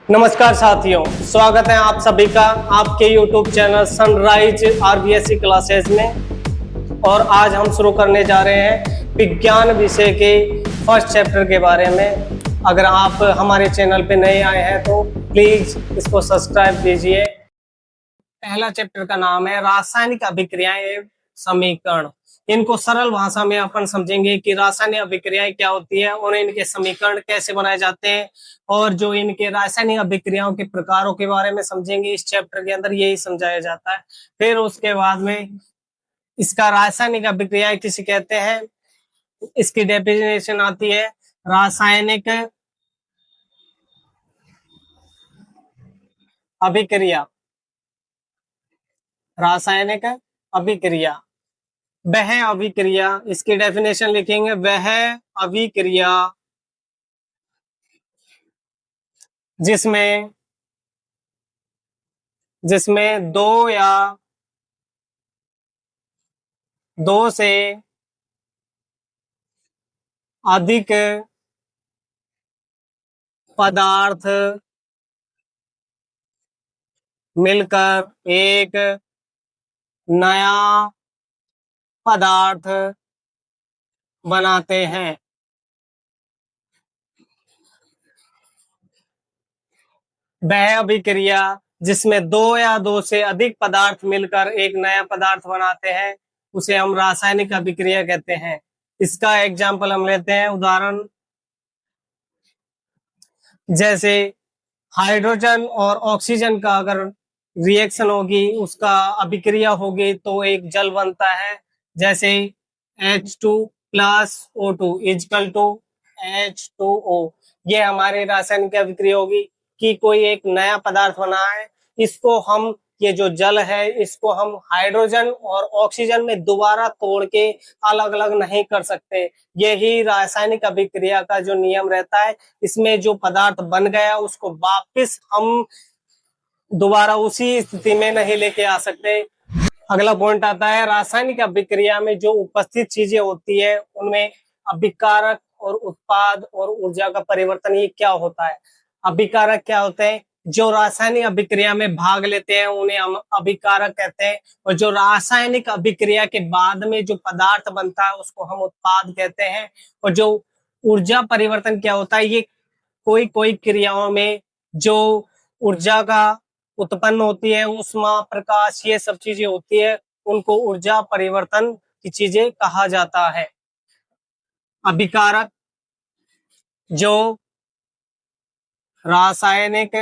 नमस्कार साथियों, स्वागत है आप सभी का आपके YouTube channel sunrise RBSC classes में। और आज हम शुरू करने जा रहे हैं विज्ञान विषय के फर्स्ट चैप्टर के बारे में। अगर आप हमारे चैनल पे नए आए हैं तो प्लीज इसको सब्सक्राइब कीजिए। पहला चैप्टर का नाम है रासायनिक अभिक्रियाएं एवं समीकरण। इनको सरल भाषा में अपन समझेंगे कि रासायनिक अभिक्रियाएं क्या होती है और इनके समीकरण कैसे बनाए जाते हैं, और जो इनके रासायनिक अभिक्रियाओं के प्रकारों के बारे में समझेंगे। इस चैप्टर के अंदर यही समझाया जाता है। फिर उसके बाद में इसका रासायनिक अभिक्रियाएं किसे कहते हैं, इसकी डेफिनेशन आती है। रासायनिक अभिक्रिया, रासायनिक अभिक्रिया, वह अभिक्रिया, इसकी डेफिनेशन लिखेंगे। वह अभिक्रिया जिसमें दो से अधिक पदार्थ मिलकर एक नया पदार्थ बनाते हैं। वह अभिक्रिया जिसमें दो से अधिक पदार्थ मिलकर एक नया पदार्थ बनाते हैं उसे हम रासायनिक अभिक्रिया कहते हैं। इसका एग्जाम्पल हम लेते हैं, उदाहरण जैसे हाइड्रोजन और ऑक्सीजन का अगर रिएक्शन होगी, उसका अभिक्रिया होगी तो एक जल बनता है। जैसे H2 plus O2 equal to H2O। ये हमारी रासायनिक अभिक्रिया होगी कि कोई एक नया पदार्थ बना है, इसको हम, ये जो जल है, इसको हम हाइड्रोजन और ऑक्सीजन में दोबारा तोड़ के अलग अलग नहीं कर सकते। यही रासायनिक अभिक्रिया का जो नियम रहता है। इसमें जो पदार्थ बन गया उसको वापस हम दोबारा उसी स्थिति में नहीं लेके आ सकते। अगला पॉइंट आता है रासायनिक अभिक्रिया में जो उपस्थित चीजें होती है उनमें अभिकारक और उत्पाद और ऊर्जा का परिवर्तन, ये क्या होता है। अभिकारक क्या होते हैं, जो रासायनिक अभिक्रिया में भाग लेते हैं उन्हें हम अभिकारक कहते हैं, और जो रासायनिक अभिक्रिया के बाद में जो पदार्थ बनता है उसको हम उत्पाद कहते हैं। और जो ऊर्जा परिवर्तन क्या होता है, ये कोई कोई क्रियाओं में जो ऊर्जा का उत्पन्न होती है, ऊष्मा, प्रकाश, ये सब चीजें होती है, उनको ऊर्जा परिवर्तन की चीजें कहा जाता है। अभिकारक जो रासायनिक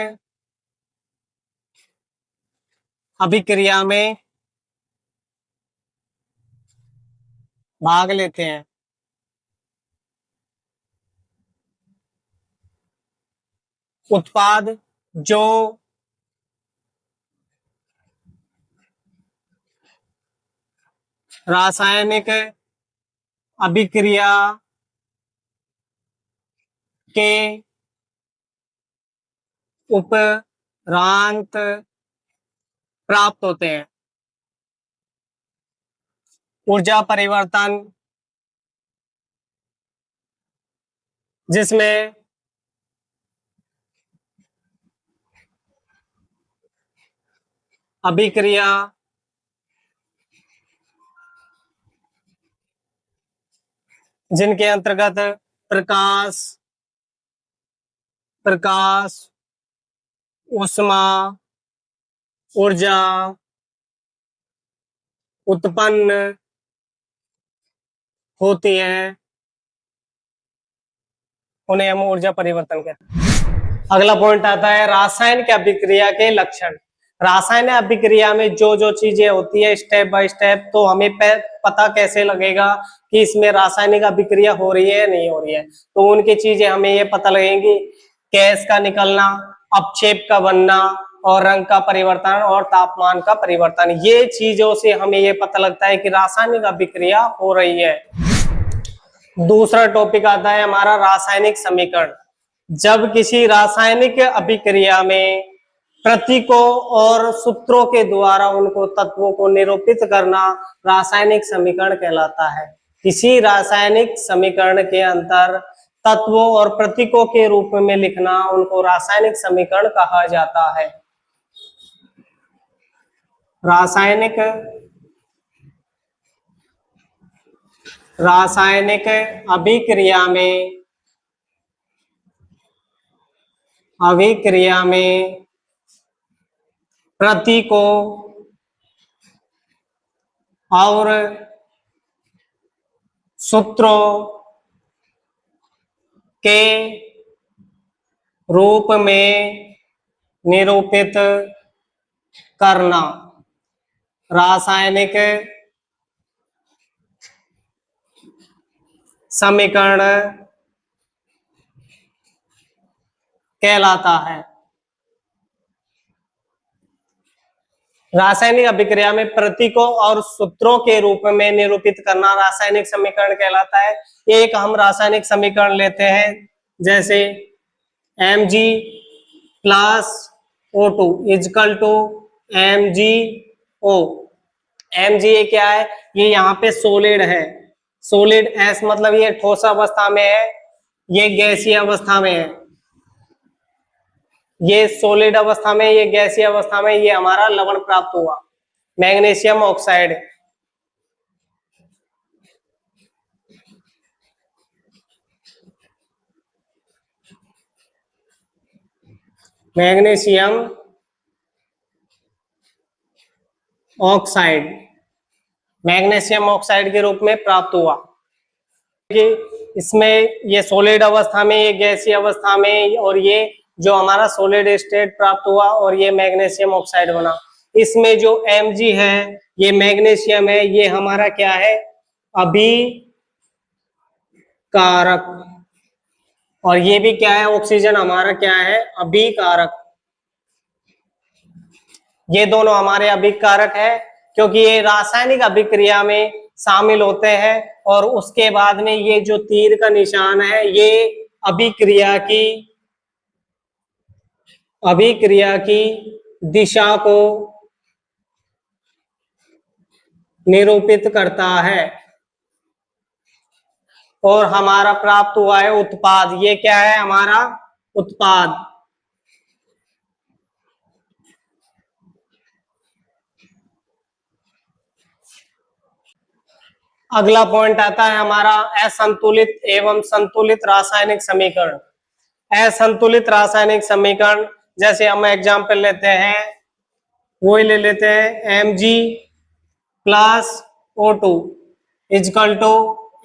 अभिक्रिया में भाग लेते हैं। उत्पाद जो रासायनिक अभिक्रिया के उपरांत प्राप्त होते हैं। ऊर्जा परिवर्तन जिसमें अभिक्रिया जिनके अंतर्गत प्रकाश, ऊष्मा, ऊर्जा उत्पन्न होती है, उन्हें हम ऊर्जा परिवर्तन कहते हैं। अगला पॉइंट आता है रासायनिक अभिक्रिया के लक्षण। रासायनिक अभिक्रिया में जो जो चीजें होती है स्टेप बाय स्टेप, तो हमें पता कैसे लगेगा कि इसमें रासायनिक अभिक्रिया हो रही है या नहीं हो रही है। तो उनकी चीजें हमें ये पता लगेंगी, गैस का निकलना, अपक्षेप का बनना, और रंग का परिवर्तन और तापमान का परिवर्तन। ये चीजों से हमें ये पता लगता है कि रासायनिक अभिक्रिया हो रही है। दूसरा टॉपिक आता है हमारा रासायनिक समीकरण। जब किसी रासायनिक अभिक्रिया में प्रतीकों और सूत्रों के द्वारा उनको तत्वों को निरूपित करना रासायनिक समीकरण कहलाता है। किसी रासायनिक समीकरण के अंदर तत्वों और प्रतीकों के रूप में लिखना उनको रासायनिक समीकरण कहा जाता है। रासायनिक अभिक्रिया में प्रतीकों और सूत्रों के रूप में निरूपित करना रासायनिक समीकरण कहलाता है। रासायनिक अभिक्रिया में प्रतीकों और सूत्रों के रूप में निरूपित करना रासायनिक समीकरण कहलाता है। एक हम रासायनिक समीकरण लेते हैं, जैसे Mg plus O2 equal to MgO। Mg ये क्या है? ये यहाँ पे सोलिड है। सोलिड S मतलब ये ठोस अवस्था में है, ये गैसीय अवस्था में है। ये सॉलिड अवस्था में, ये गैसीय अवस्था में, ये हमारा लवण प्राप्त हुआ, magnesium oxide. Magnesium oxide magnesium oxide के रूप में प्राप्त हुआ। कि इसमें ये सॉलिड अवस्था में, ये गैसीय अवस्था में, और ये जो हमारा सॉलिड स्टेट प्राप्त हुआ और ये मैग्नीशियम ऑक्साइड बना। इसमें जो Mg है, ये मैग्नीशियम है, ये हमारा क्या है? अभिकारक। और ये भी क्या है? ऑक्सीजन हमारा क्या है? अभिकारक। ये दोनों हमारे अभिकारक है, क्योंकि ये रासायनिक अभिक्रिया में शामिल होते हैं और उसके बाद में ये जो तीर का निशान है, ये अभिक्रिया की दिशा को निरूपित करता है। और हमारा प्राप्त हुआ है उत्पाद। ये क्या है? हमारा उत्पाद। अगला पॉइंट आता है हमारा असंतुलित एवं संतुलित रासायनिक समीकरण। असंतुलित रासायनिक समीकरण, जैसे हम एग्जांपल लेते हैं, वो ले लेते हैं Mg plus O2 equal to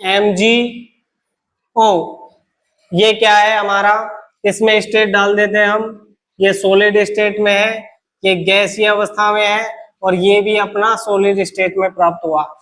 MgO। ये क्या है हमारा? इसमें स्टेट डाल देते हैं हम। ये सॉलिड स्टेट में है, ये गैसीय अवस्था में है, और ये भी अपना सॉलिड स्टेट में प्राप्त हुआ।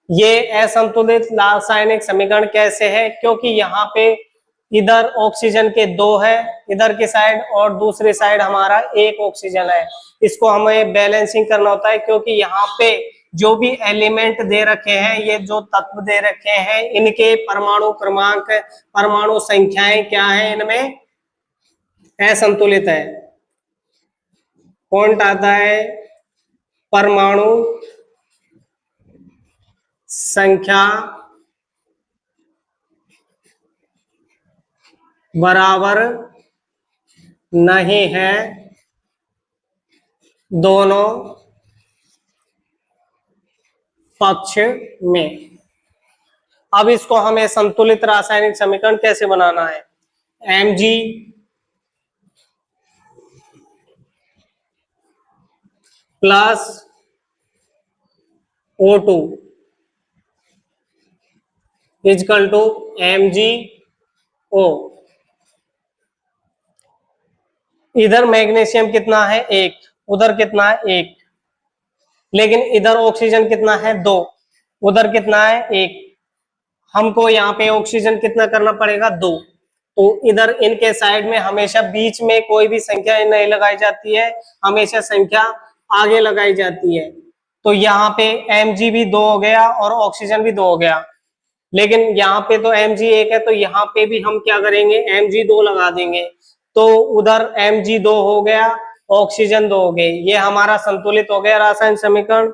ये असंतुलित रासायनिक समीकरण कैसे है? क्योंकि यहाँ पे इधर ऑक्सीजन के 2 है इधर की साइड, और दूसरी साइड हमारा 1 ऑक्सीजन है। इसको हमें बैलेंसिंग करना होता है, क्योंकि यहाँ पे जो भी एलिमेंट दे रखे हैं, ये जो तत्व दे रखे हैं, इनके परमाणु क्रमांक, परमाणु संख्याएं क्या है? इनमें असंतुलित है। पॉइंट आता है परमाणु संख्या बराबर नहीं है दोनों पक्ष में। अब इसको हमें संतुलित रासायनिक समीकरण कैसे बनाना है? Mg plus O2 equal to MgO। इधर मैग्नीशियम कितना है? 1। उधर कितना है? 1। लेकिन इधर ऑक्सीजन कितना है? 2। उधर कितना है? 1। हमको यहाँ पे ऑक्सीजन कितना करना पड़ेगा? 2। तो इधर इनके साइड में हमेशा बीच में कोई भी संख्या नहीं लगाई जाती है, हमेशा संख्या आगे लगाई जाती है। तो यहाँ पे Mg भी 2 हो गया और ऑक्सीजन भी 2 हो गया। लेकिन यहाँ पे तो Mg 1 है, तो यहाँ पे भी हम क्या करेंगे? Mg 2 लगा देंगे। तो उधर Mg 2 हो गया, ऑक्सीजन 2 हो गए। ये हमारा संतुलित हो गया रासायनिक समीकरण।